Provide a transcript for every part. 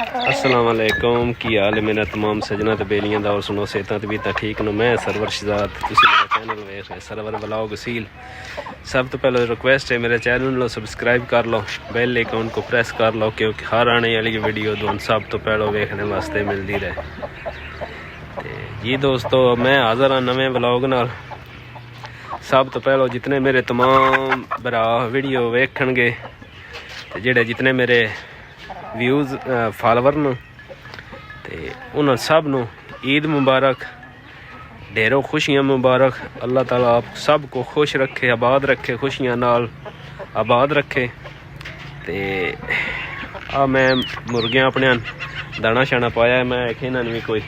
अस्सलाम वालेकुम की हाल है मेरा तमाम सजना तो बेलियां दा और सुनो सेहतां तबीयतां ठीक नो। मैं सरवर शहजाद, तुसी मेरा चैनल वेख रहे सरवर ब्लॉग सील। सब तो पहले रिक्वेस्ट है मेरे चैनल को सब्सक्राइब कर लो, बेल आइकन को प्रेस कर लो क्योंकि हर आने वाली वीडियो तुहानू सब तो पहले वेखने वास्ते मिलती रहे। जी दोस्तों, मैं हाज़र हाँ नवे ब्लॉग नाल। सब तो पहले जितने मेरे तमाम भरा वीडियो वेखणगे ते जेड़े जितने मेरे व्यूज़ फॉलोवर न ते उन्होंने सब नू ईद मुबारक, ढेरों खुशियाँ मुबारक। अल्लाह ताला आप सब को खुश रखे, आबाद रखे, खुशियाँ नाल आबाद रखे। ते आ मैं मुर्गियां अपने दाना शाना पाया है, मैं आखे इन्होंने भी कोई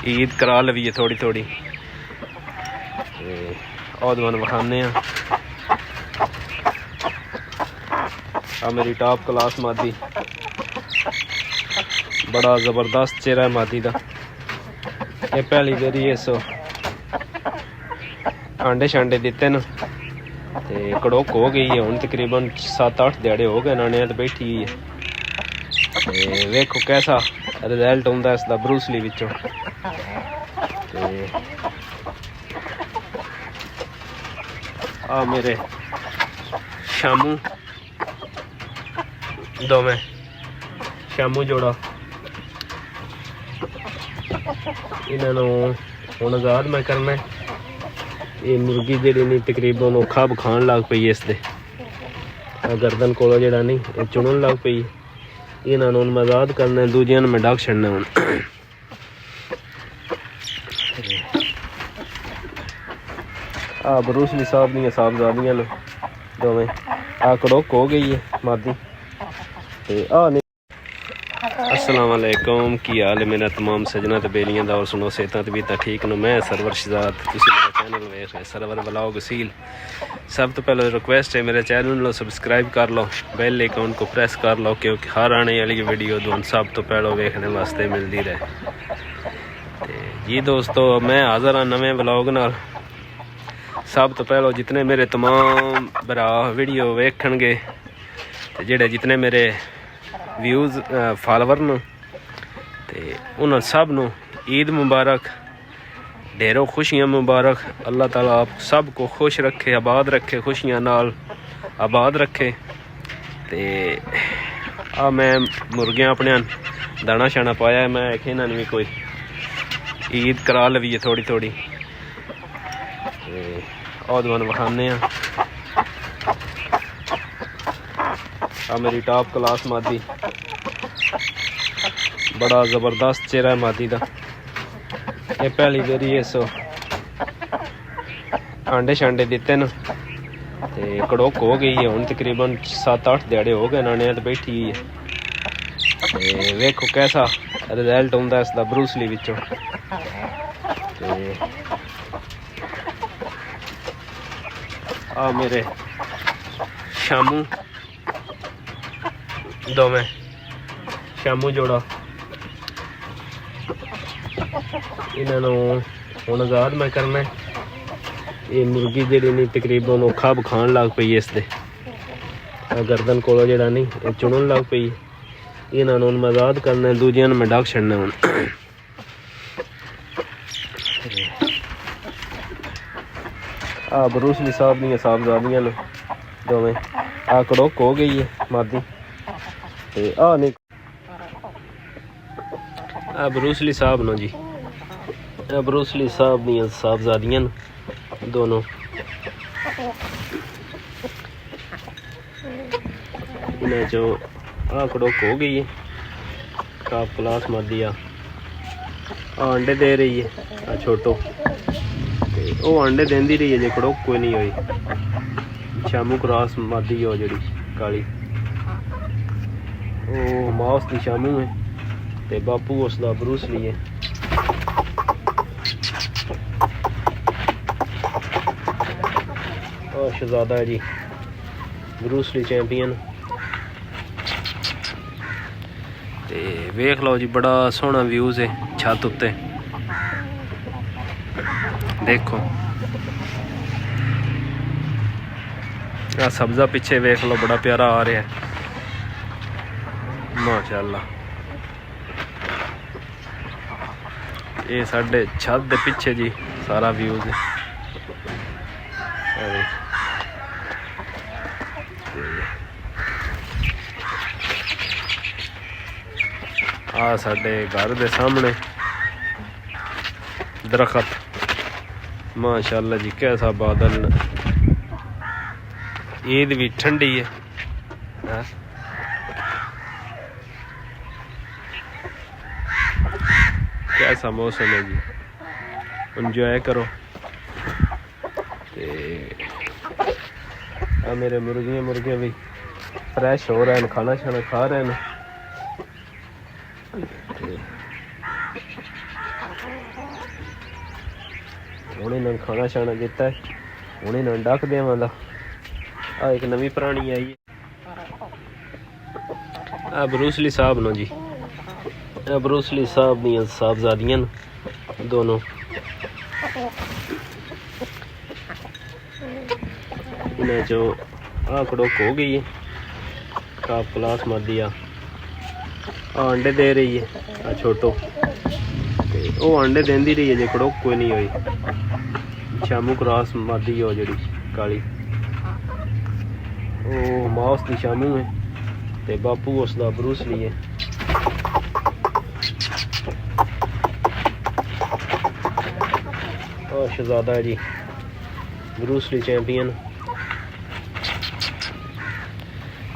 ईद करा लवीए थोड़ी थोड़ी। और विखाने आ मेरी टॉप क्लास मादी, बड़ा ज़बरदस्त चेहरा है मादी का। ये पहली बारी इस आंडे शांडे दिते न ते कड़ोक हो गई है। हुण तकरीबन 7-8 दिहाड़े हो गए नाने तो बैठी है। ते वेखो कैसा रिजल्ट होंदा इसदा ब्रूसली विचों। आ मेरे शामू दोवें शामू जोड़ा, इन्होंने हुण आज़ाद मैं करना। ये मुर्गी जी नहीं तकरीबन वो खब खान लग पई, इसके गर्दन को जरा नहीं ये चुनन लग पई। इन्होंने मैं आज़ाद करना, दूजिया मैं डक छड़ना। हूँ आ ब्रूसली साहब दी साहबजादियां न दोवें। आ कड़ोक हो गई है मादी ते आ नहीं। अस्सलाम वालेकुम की हाल है मेरा तमाम सजना तो बेलियां दा और सुनो सेहतां तबीयतां ठीक नो। मैं सरवर शहजाद, तुसी मेरा चैनल वेख रहे सरवर ब्लॉग सील। सब तो पहले रिक्वेस्ट है मेरे चैनल को सब्सक्राइब कर लो, बेल आइकन को प्रेस कर लो क्योंकि हर आने वाली वीडियो तुहानू सब तो पहले वेखने वास्ते मिलती रहे। जी दोस्तों, मैं हाज़र हाँ नवे ब्लॉग नाल। सब तो पहले जितने मेरे तमाम भरा वीडियो वेखणगे ते जेड़े जितने मेरे व्यूज़ फॉलोवर न ते उन्होंने सब नू ईद मुबारक, ढेरों खुशियाँ मुबारक। अल्लाह ताला आप सब को खुश रखे, आबाद रखे, खुशियाँ नाल आबाद रखे। ते आ मैं मुर्गियां अपने दाना शाना पाया है, मैं आखे इन्होंने भी कोई ईद करा लवीए थोड़ी थोड़ी। और विखाने आ मेरी टॉप क्लास मादी, बड़ा ज़बरदस्त चेहरा है मादी का। ये पहली बारी इस आंडे शांडे दिते न ते कड़ोक हो गई है। हुण तकरीबन 7-8 दिहाड़े हो गए नाने तो बैठी है। ते वेखो कैसा रिजल्ट होंदा इसदा ब्रूसली विचों। आ मेरे शामू दोवें शामू जोड़ा, इन्होंने हुण आज़ाद मैं करना। ये मुर्गी जी नहीं तकरीबन वो खब खान लग पई, इसके गर्दन को जरा नहीं ये चुनन लग पई। इन्होंने मैं आज़ाद करना, दूजिया मैं डक छड़ना। हूँ आ ब्रूसली साहब दी साहबजादियां न दोवें। आ कड़ोक हो गई है मादी ते आ नहीं। आ ब्रूसली साहब नो जी, आ ब्रूसली साहब दी साहबजादियां न दोनों। इन्हें जो आ कड़ोक हो गई है, टॉप क्लास मादी आ अंडे दे रही है। आ छोटो वो अंडे देंदी रही है, जे कड़ोक कोई नहीं हुई। शामू क्रॉस मादी हो जड़ी काली, वो माउस दी शामू है ते बापू उसदा ब्रूसली है। और शहजादा है जी ब्रूसली चैंपियन। ते वेख लो जी, बड़ा सोहना व्यूज़ है छत उत्ते देखो। आ सब्ज़ा पिछे वेख लो, बड़ा प्यारा आ रहा है माशाअल्लाह। ये साढ़े छत के पिछे जी सारा व्यूज है। आ साढ़े घर के सामने दरखत माशाल्लाह जी, कैसा बादल। ईद भी ठंडी है, कैसा मौसम है जी, इंजॉय करो। आ मेरे मुर्गियाँ भी फ्रैश हो रहे हैं, खाना शाना खा रहे हैं। हूँ इन्होंने खाना शाना दिता है, हूँ इन्होंने डक देवां। आ एक नवी पुरानी आई है, आ ब्रूसली साहब नो जी, ब्रूसली साहब दियां साहबजादियां दोनों। इन्हें जो आ कड़ोक हो गई है, काफ क्लास मर दिया। अंडे दे रही है आ छोटो, वो अंडे देंदी रही है जे कड़ोक कोई नहीं हुई। शामू क्रॉस मादी हो जड़ी काली, वो माउस की शामू है ते बापू उसका ब्रूसली है। शहजादा है जी, ब्रूसली चैंपियन।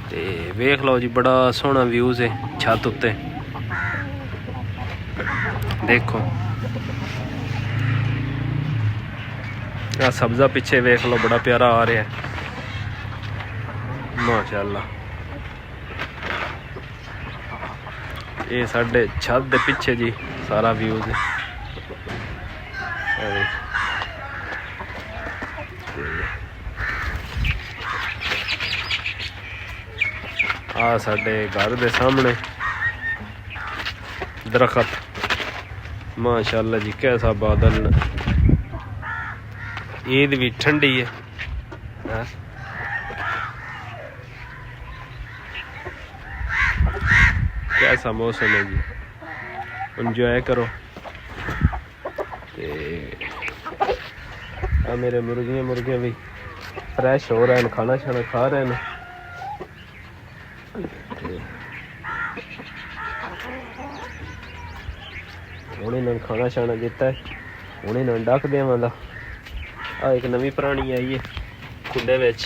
ते वेख लो जी, बड़ा सोहना व्यूज है छत उत्ते, देखो। आ सब्जा पिछे वेख लो, बड़ा प्यारा आ रहा है माशाल्लाह। ये साढ़े छत के पिछे जी सारा व्यूज है। आ साढ़े घर के सामने दरखत माशाल्लाह जी, कैसा बादल। ईद भी ठंडी है, कैसा मौसम है जी, इंजॉय करो। आ मेरे मुर्गियाँ भी फ्रैश हो रहे हैं, खाना शाना खा रहे हैं। हूँ इन्होंने खाना शाना दिता है, हूँ इन्होंने डक देवां। आ एक नवी पुरानी आई है खुडे विच।